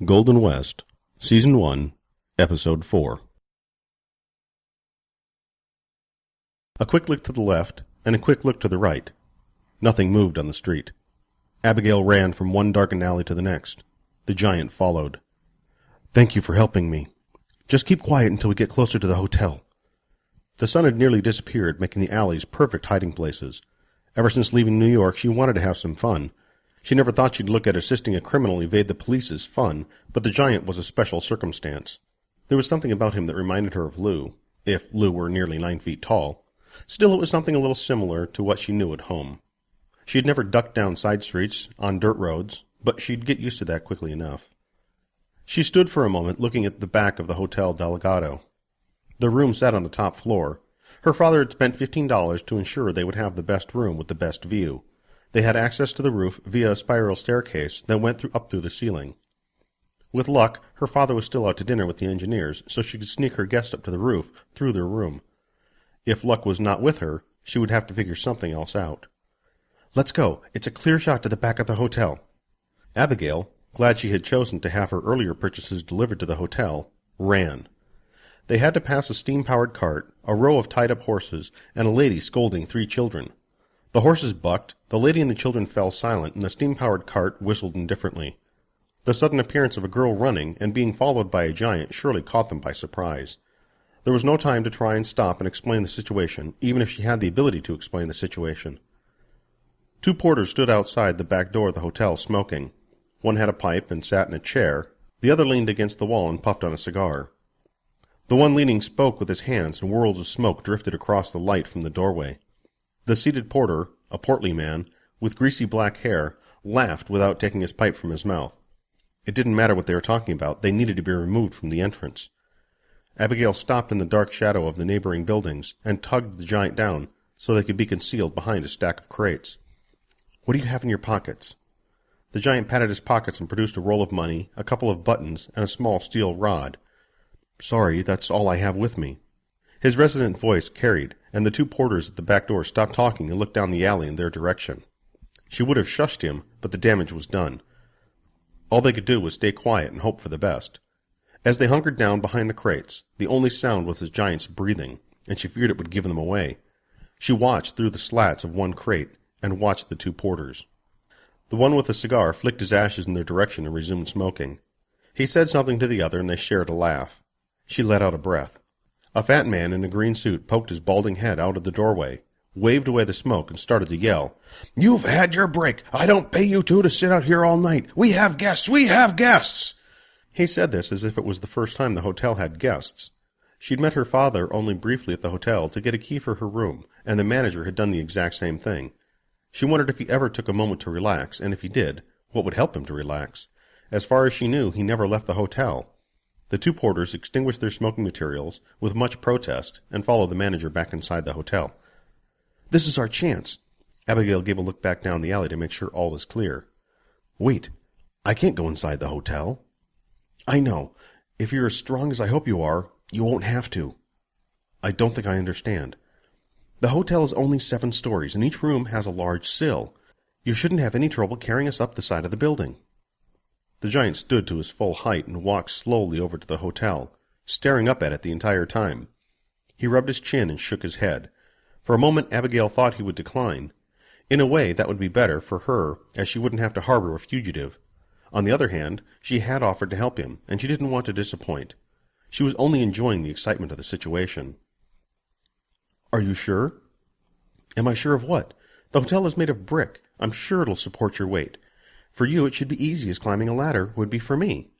Golden West, Season 1, Episode 4. A quick look to the left, and a quick look to the right. Nothing moved on the street. Abigail ran from one darkened alley to the next. The giant followed. "Thank you for helping me. Just keep quiet until we get closer to the hotel." The sun had nearly disappeared, making the alleys perfect hiding places. Ever since leaving New York, she wanted to have some fun. She never thought she'd look at assisting a criminal evade the police as fun, but the giant was a special circumstance. There was something about him that reminded her of Lou, if Lou were nearly 9 feet tall. Still, it was something a little similar to what she knew at home. She had never ducked down side streets, on dirt roads, but she'd get used to that quickly enough. She stood for a moment looking at the back of the Hotel Delgado. The room sat on the top floor. Her father had spent $15 to ensure they would have the best room with the best view. They had access to the roof via a spiral staircase that went up through the ceiling. With luck, her father was still out to dinner with the engineers, so she could sneak her guest up to the roof through their room. If luck was not with her, she would have to figure something else out. "Let's go. It's a clear shot to the back of the hotel." Abigail, glad she had chosen to have her earlier purchases delivered to the hotel, ran. They had to pass a steam-powered cart, a row of tied-up horses, and a lady scolding 3 children. The horses bucked, the lady and the children fell silent, and the steam-powered cart whistled indifferently. The sudden appearance of a girl running and being followed by a giant surely caught them by surprise. There was no time to try and stop and explain the situation, even if she had the ability to explain the situation. 2 porters stood outside the back door of the hotel smoking. One had a pipe and sat in a chair. The other leaned against the wall and puffed on a cigar. The one leaning spoke with his hands, and whirls of smoke drifted across the light from the doorway. The seated porter, a portly man, with greasy black hair, laughed without taking his pipe from his mouth. It didn't matter what they were talking about, they needed to be removed from the entrance. Abigail stopped in the dark shadow of the neighboring buildings, and tugged the giant down so they could be concealed behind a stack of crates. "What do you have in your pockets?" The giant patted his pockets and produced a roll of money, a couple of buttons, and a small steel rod. "Sorry, that's all I have with me." His resonant voice carried, and the 2 porters at the back door stopped talking and looked down the alley in their direction. She would have shushed him, but the damage was done. All they could do was stay quiet and hope for the best. As they hunkered down behind the crates, the only sound was the giant's breathing, and she feared it would give them away. She watched through the slats of one crate, and watched the 2 porters. The one with the cigar flicked his ashes in their direction and resumed smoking. He said something to the other, and they shared a laugh. She let out a breath. A fat man in a green suit poked his balding head out of the doorway, waved away the smoke, and started to yell. "You've had your break! I don't pay you 2 to sit out here all night! We have guests! We have guests!" He said this as if it was the first time the hotel had guests. She'd met her father only briefly at the hotel to get a key for her room, and the manager had done the exact same thing. She wondered if he ever took a moment to relax, and if he did, what would help him to relax. As far as she knew, he never left the hotel. The 2 porters extinguished their smoking materials with much protest and followed the manager back inside the hotel. "This is our chance." Abigail gave a look back down the alley to make sure all was clear. "Wait, I can't go inside the hotel." "I know. If you're as strong as I hope you are, you won't have to." "I don't think I understand." "The hotel is only 7 stories, and each room has a large sill. You shouldn't have any trouble carrying us up the side of the building." The giant stood to his full height and walked slowly over to the hotel, staring up at it the entire time. He rubbed his chin and shook his head. For a moment Abigail thought he would decline. In a way, that would be better for her, as she wouldn't have to harbor a fugitive. On the other hand, she had offered to help him, and she didn't want to disappoint. She was only enjoying the excitement of the situation. "Are you sure?" "Am I sure of what? The hotel is made of brick. I'm sure it'll support your weight. For you it should be easy as climbing a ladder would be for me."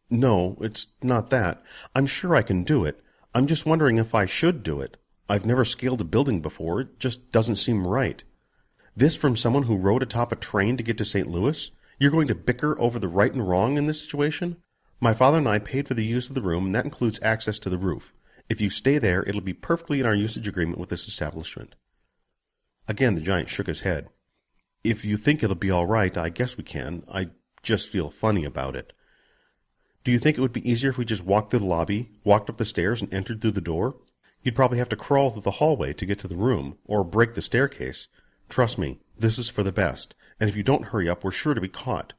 "No, it's not that. I'm sure I can do it. I'm just wondering if I should do it. I've never scaled a building before. It just doesn't seem right." "This from someone who rode atop a train to get to St. Louis? You're going to bicker over the right and wrong in this situation? My father and I paid for the use of the room, and that includes access to the roof. If you stay there, it'll be perfectly in our usage agreement with this establishment." Again the giant shook his head. "If you think it'll be all right, I guess we can. I just feel funny about it." "Do you think it would be easier if we just walked through the lobby, walked up the stairs, and entered through the door? You'd probably have to crawl through the hallway to get to the room, or break the staircase. Trust me, this is for the best, and if you don't hurry up, we're sure to be caught."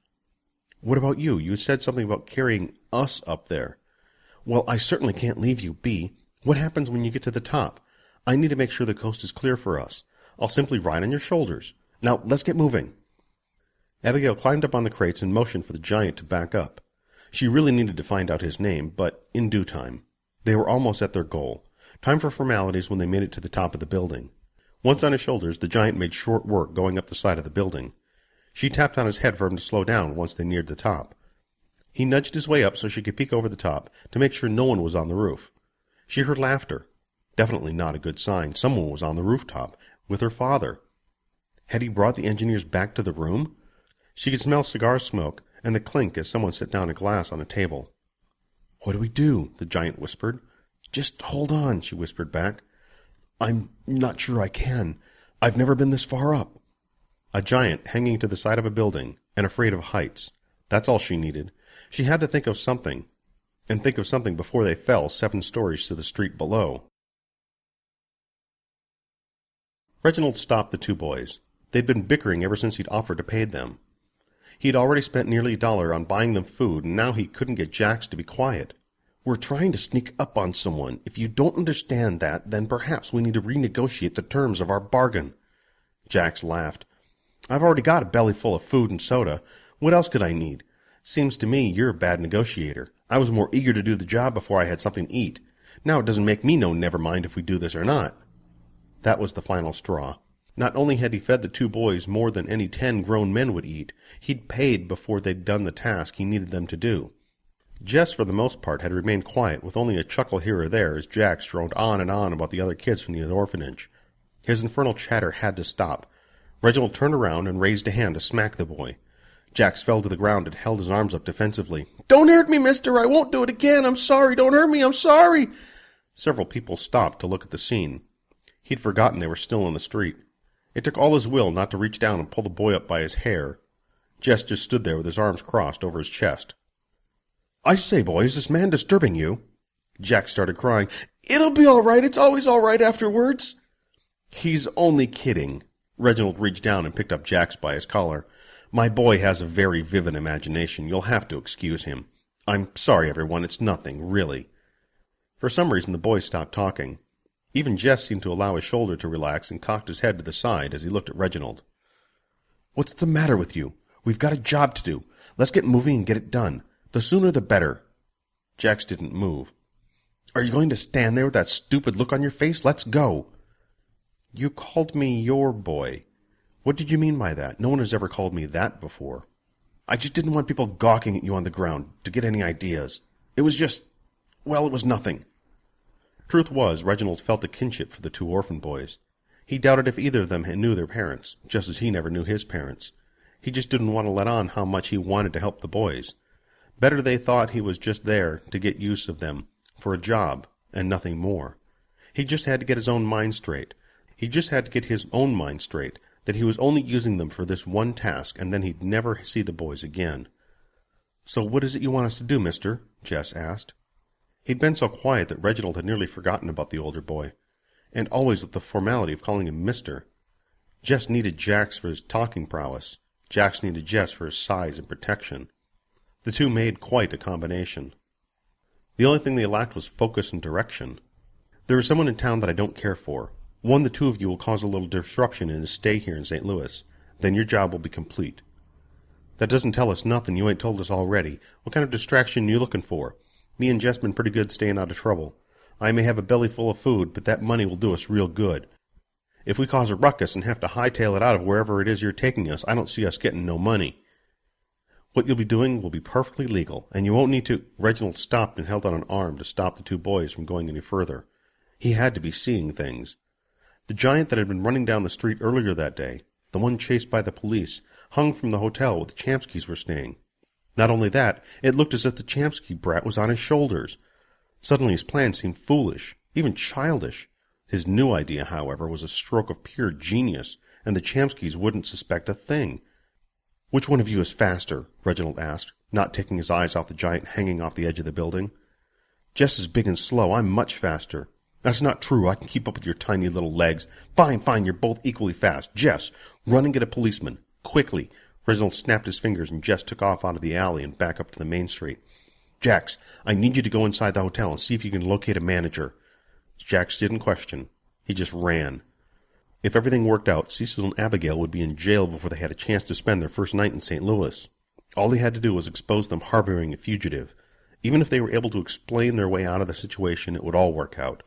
What about you? You said something about carrying us up there. Well, I certainly can't leave you be. What happens when you get to the top? I need to make sure the coast is clear for us. I'll simply ride on your shoulders. Now, let's get moving. Abigail climbed up on the crates and motioned for the giant to back up. She really needed to find out his name, but in due time. They were almost at their goal. Time for formalities when they made it to the top of the building. Once on his shoulders, the giant made short work going up the side of the building. She tapped on his head for him to slow down once they neared the top. He nudged his way up so she could peek over the top to make sure no one was on the roof. She heard laughter. Definitely not a good sign. Someone was on the rooftop, with her father. Had he brought the engineers back to the room? She could smell cigar smoke and the clink as someone set down a glass on a table. What do we do? The giant whispered. Just hold on, she whispered back. I'm not sure I can. I've never been this far up. A giant hanging to the side of a building and afraid of heights. That's all she needed. She had to think of something, and think of something before they fell 7 stories to the street below. Reginald stopped the 2 boys. They'd been bickering ever since he'd offered to pay them. He'd already spent nearly $1 on buying them food, and now he couldn't get Jax to be quiet. We're trying to sneak up on someone. If you don't understand that, then perhaps we need to renegotiate the terms of our bargain. Jax laughed. I've already got a belly full of food and soda. What else could I need? Seems to me you're a bad negotiator. I was more eager to do the job before I had something to eat. Now it doesn't make me no never mind if we do this or not. That was the final straw. Not only had he fed the 2 boys more than any 10 grown men would eat, he'd paid before they'd done the task he needed them to do. Jess, for the most part, had remained quiet, with only a chuckle here or there as Jax droned on and on about the other kids from the orphanage. His infernal chatter had to stop. Reginald turned around and raised a hand to smack the boy. Jax fell to the ground and held his arms up defensively. Don't hurt me, mister! I won't do it again! I'm sorry! Don't hurt me! I'm sorry! Several people stopped to look at the scene. He'd forgotten they were still in the street. It took all his will not to reach down and pull the boy up by his hair. Jess just stood there with his arms crossed over his chest. I say, boy, is this man disturbing you? Jack started crying. It'll be all right. It's always all right afterwards. He's only kidding. Reginald reached down and picked up Jax by his collar. My boy has a very vivid imagination. You'll have to excuse him. I'm sorry, everyone. It's nothing, really. For some reason, the boy stopped talking. Even Jess seemed to allow his shoulder to relax and cocked his head to the side as he looked at Reginald. What's the matter with you? We've got a job to do. Let's get moving and get it done. The sooner the better. Jax didn't move. Are you going to stand there with that stupid look on your face? Let's go. You called me your boy. What did you mean by that? No one has ever called me that before. I just didn't want people gawking at you on the ground to get any ideas. It was just, well, it was nothing. Truth was, Reginald felt a kinship for the 2 orphan boys. He doubted if either of them knew their parents, just as he never knew his parents. He just didn't want to let on how much he wanted to help the boys. Better they thought he was just there to get use of them, for a job, and nothing more. He just had to get his own mind straight. That he was only using them for this one task, and then he'd never see the boys again. So what is it you want us to do, mister? Jess asked. He'd been so quiet that Reginald had nearly forgotten about the older boy, and always with the formality of calling him mister. Jess needed Jax for his talking prowess. Jax needed Jess for his size and protection. The 2 made quite a combination. The only thing they lacked was focus and direction. There is someone in town that I don't care for. One, the 2 of you will cause a little disruption in his stay here in St. Louis. Then your job will be complete. That doesn't tell us nothing. You ain't told us already. What kind of distraction are you looking for? Me and Jess been pretty good staying out of trouble. I may have a belly full of food, but that money will do us real good. If we cause a ruckus and have to hightail it out of wherever it is you're taking us, I don't see us getting no money. What you'll be doing will be perfectly legal, and you won't need to— Reginald stopped and held out an arm to stop the 2 boys from going any further. He had to be seeing things. The giant that had been running down the street earlier that day, the one chased by the police, hung from the hotel where the Champskys were staying. Not only that, it looked as if the Champsky brat was on his shoulders. Suddenly his plan seemed foolish, even childish. His new idea, however, was a stroke of pure genius, and the Champskys wouldn't suspect a thing. Which one of you is faster? Reginald asked, not taking his eyes off the giant hanging off the edge of the building. Jess is big and slow. I'm much faster. That's not true. I can keep up with your tiny little legs. Fine, you're both equally fast. Jess, run and get a policeman. Quickly. Reginald snapped his fingers and Jess took off out of the alley and back up to the main street. Jax, I need you to go inside the hotel and see if you can locate a manager. Jax didn't question. He just ran. If everything worked out, Cecil and Abigail would be in jail before they had a chance to spend their first night in St. Louis. All he had to do was expose them harboring a fugitive. Even if they were able to explain their way out of the situation, it would all work out.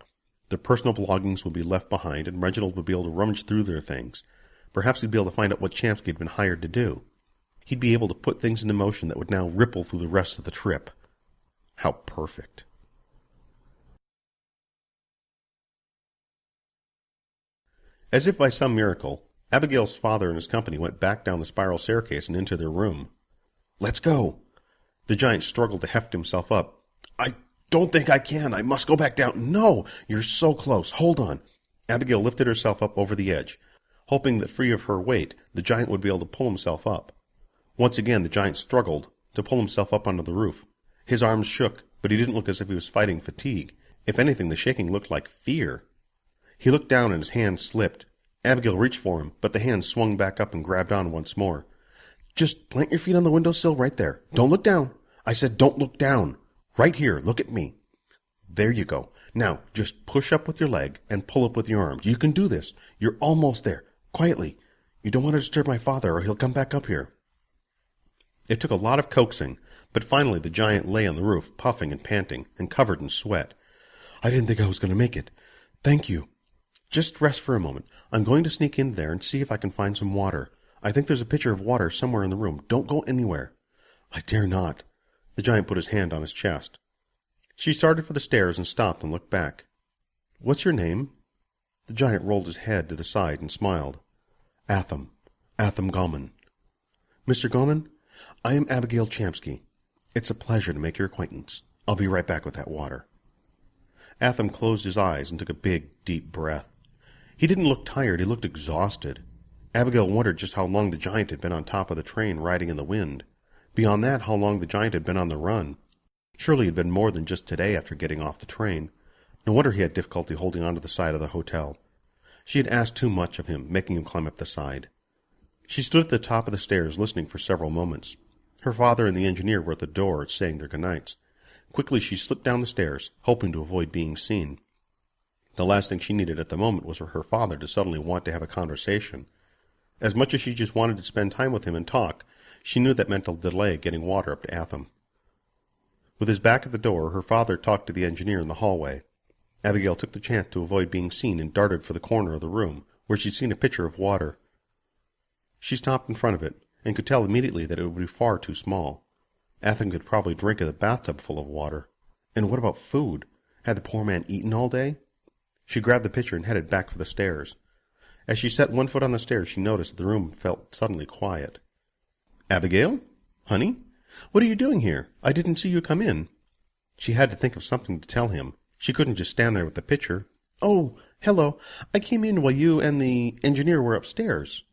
Their personal belongings would be left behind, and Reginald would be able to rummage through their things. Perhaps he'd be able to find out what Champsky had been hired to do. He'd be able to put things into motion that would now ripple through the rest of the trip. How perfect. As if by some miracle, Abigail's father and his company went back down the spiral staircase and into their room. Let's go. The giant struggled to heft himself up. I don't think I can. I must go back down. No, you're so close. Hold on. Abigail lifted herself up over the edge, hoping that free of her weight, the giant would be able to pull himself up. Once again, the giant struggled to pull himself up onto the roof. His arms shook, but he didn't look as if he was fighting fatigue. If anything, the shaking looked like fear. He looked down and his hand slipped. Abigail reached for him, but the hand swung back up and grabbed on once more. Just plant your feet on the windowsill right there. Don't look down. I said don't look down. Right here, look at me. There you go. Now, just push up with your leg and pull up with your arms. You can do this. You're almost there. Quietly. You don't want to disturb my father or he'll come back up here. It took a lot of coaxing, but finally the giant lay on the roof, puffing and panting, and covered in sweat. I didn't think I was going to make it. Thank you. Just rest for a moment. I'm going to sneak in there and see if I can find some water. I think there's a pitcher of water somewhere in the room. Don't go anywhere. I dare not. The giant put his hand on his chest. She started for the stairs and stopped and looked back. What's your name? The giant rolled his head to the side and smiled. Atham Gallman. Mr. Gallman, I am Abigail Champsky. It's a pleasure to make your acquaintance. I'll be right back with that water. Atham closed his eyes and took a big, deep breath. He didn't look tired, he looked exhausted. Abigail wondered just how long the giant had been on top of the train riding in the wind. Beyond that, how long the giant had been on the run. Surely it had been more than just today after getting off the train. No wonder he had difficulty holding on to the side of the hotel. She had asked too much of him, making him climb up the side. She stood at the top of the stairs, listening for several moments. Her father and the engineer were at the door, saying their goodnights. Quickly she slipped down the stairs, hoping to avoid being seen. The last thing she needed at the moment was for her father to suddenly want to have a conversation. As much as she just wanted to spend time with him and talk, she knew that meant a delay getting water up to Atham. With his back at the door, her father talked to the engineer in the hallway. Abigail took the chance to avoid being seen and darted for the corner of the room, where she'd seen a pitcher of water. She stopped in front of it, and could tell immediately that it would be far too small. Atham could probably drink a bathtub full of water. And what about food? Had the poor man eaten all day? She grabbed the pitcher and headed back for the stairs. As she set one foot on the stairs, she noticed the room felt suddenly quiet. Abigail? Honey? What are you doing here? I didn't see you come in. She had to think of something to tell him. She couldn't just stand there with the pitcher. Oh, hello. I came in while you and the engineer were upstairs.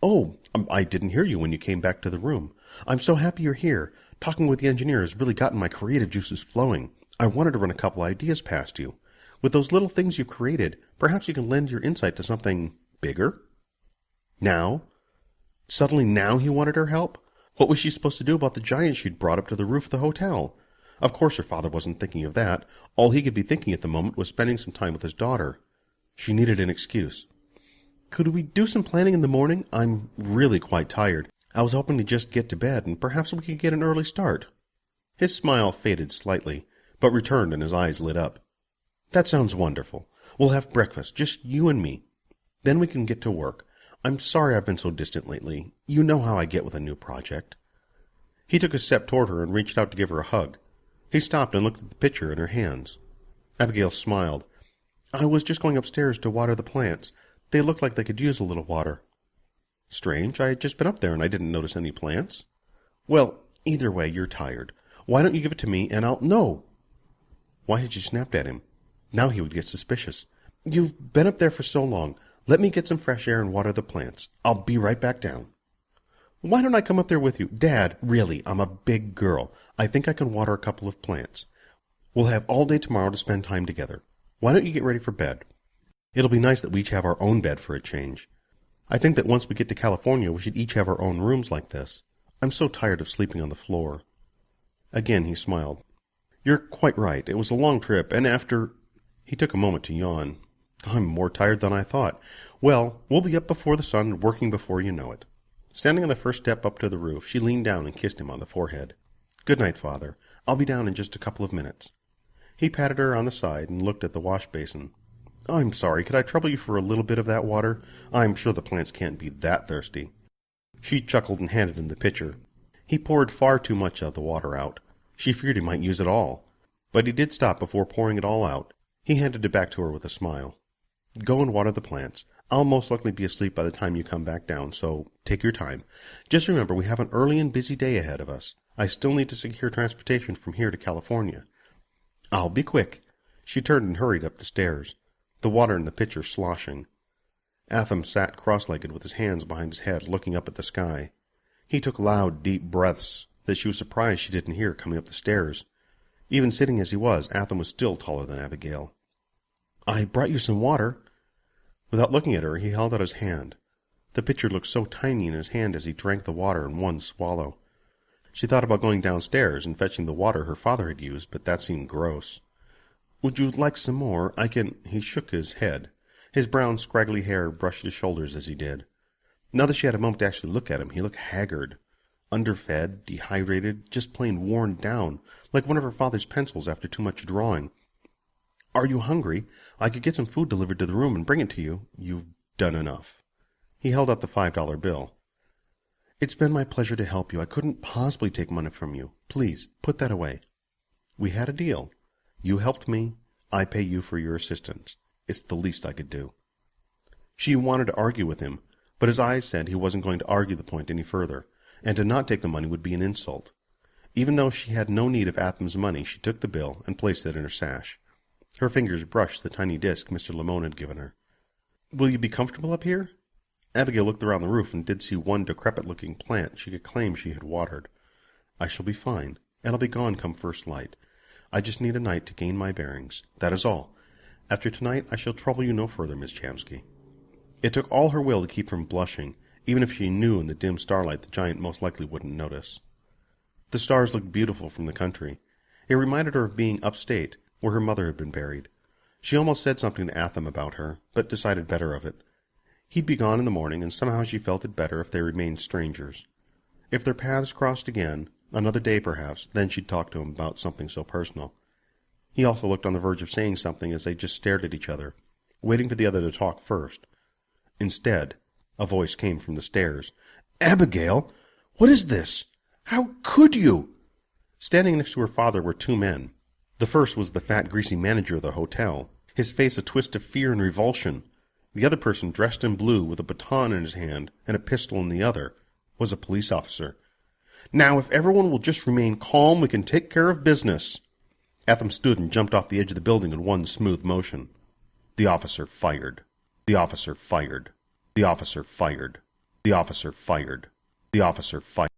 Oh, I didn't hear you when you came back to the room. I'm so happy you're here. Talking with the engineer has really gotten my creative juices flowing. I wanted to run a couple ideas past you. With those little things you've created, perhaps you can lend your insight to something bigger? Now? Suddenly now he wanted her help? What was she supposed to do about the giant she'd brought up to the roof of the hotel? Of course her father wasn't thinking of that. All he could be thinking at the moment was spending some time with his daughter. She needed an excuse. Could we do some planning in the morning? I'm really quite tired. I was hoping to just get to bed, and perhaps we could get an early start. His smile faded slightly, but returned and his eyes lit up. That sounds wonderful. We'll have breakfast, just you and me. Then we can get to work. I'm sorry I've been so distant lately. You know how I get with a new project. He took a step toward her and reached out to give her a hug. He stopped and looked at the pitcher in her hands. Abigail smiled. I was just going upstairs to water the plants. They looked like they could use a little water. Strange, I had just been up there and I didn't notice any plants. Well, either way, you're tired. Why don't you give it to me and I'll... No! Why had she snapped at him? Now he would get suspicious. You've been up there for so long. Let me get some fresh air and water the plants. I'll be right back down. Why don't I come up there with you? Dad, really, I'm a big girl. I think I can water a couple of plants. We'll have all day tomorrow to spend time together. Why don't you get ready for bed? It'll be nice that we each have our own bed for a change. I think that once we get to California we should each have our own rooms like this. I'm so tired of sleeping on the floor." Again he smiled. "You're quite right. It was a long trip, and after—" He took a moment to yawn. "I'm more tired than I thought. Well, we'll be up before the sun and working before you know it." Standing on the first step up to the roof, she leaned down and kissed him on the forehead. "Good night, Father. I'll be down in just a couple of minutes." He patted her on the side and looked at the wash basin. "I'm sorry. Could I trouble you for a little bit of that water? I'm sure the plants can't be that thirsty." She chuckled and handed him the pitcher. He poured far too much of the water out. She feared he might use it all. But he did stop before pouring it all out. He handed it back to her with a smile. "Go and water the plants. I'll most likely be asleep by the time you come back down, so take your time. Just remember we have an early and busy day ahead of us. I still need to secure transportation from here to California." "I'll be quick." She turned and hurried up the stairs, the water in the pitcher sloshing. Atham sat cross-legged with his hands behind his head, looking up at the sky. He took loud, deep breaths that she was surprised she didn't hear coming up the stairs. Even sitting as he was, Atham was still taller than Abigail. "I brought you some water." Without looking at her, he held out his hand. The pitcher looked so tiny in his hand as he drank the water in one swallow. She thought about going downstairs and fetching the water her father had used, but that seemed gross. "Would you like some more? I can—" He shook his head. His brown, scraggly hair brushed his shoulders as he did. Now that she had a moment to actually look at him, he looked haggard, underfed, dehydrated, just plain worn down, like one of her father's pencils after too much drawing. "Are you hungry? I could get some food delivered to the room and bring it to you." "You've done enough." He held out the $5 bill. "It's been my pleasure to help you. I couldn't possibly take money from you. Please, put that away. We had a deal. You helped me. I pay you for your assistance. It's the least I could do." She wanted to argue with him, but his eyes said he wasn't going to argue the point any further, and to not take the money would be an insult. Even though she had no need of Atham's money, she took the bill and placed it in her sash. Her fingers brushed the tiny disc Mr. Lamone had given her. "Will you be comfortable up here?" Abigail looked around the roof and did see one decrepit-looking plant she could claim she had watered. "I shall be fine, and I'll be gone come first light. I just need a night to gain my bearings. That is all. After tonight I shall trouble you no further, Miss Chamsky." It took all her will to keep from blushing, even if she knew in the dim starlight the giant most likely wouldn't notice. The stars looked beautiful from the country. It reminded her of being upstate, where her mother had been buried. She almost said something to Atham about her, but decided better of it. He'd be gone in the morning, and somehow she felt it better if they remained strangers. If their paths crossed again, another day perhaps, then she'd talk to him about something so personal. He also looked on the verge of saying something as they just stared at each other, waiting for the other to talk first. Instead, a voice came from the stairs. "Abigail, what is this? How could you?" Standing next to her father were two men. The first was the fat, greasy manager of the hotel, his face a twist of fear and revulsion. The other person, dressed in blue, with a baton in his hand and a pistol in the other, was a police officer. "Now, if everyone will just remain calm, we can take care of business." Atham stood and jumped off the edge of the building in one smooth motion. The officer fired. The officer fired. The officer fired. The officer fired. The officer fired.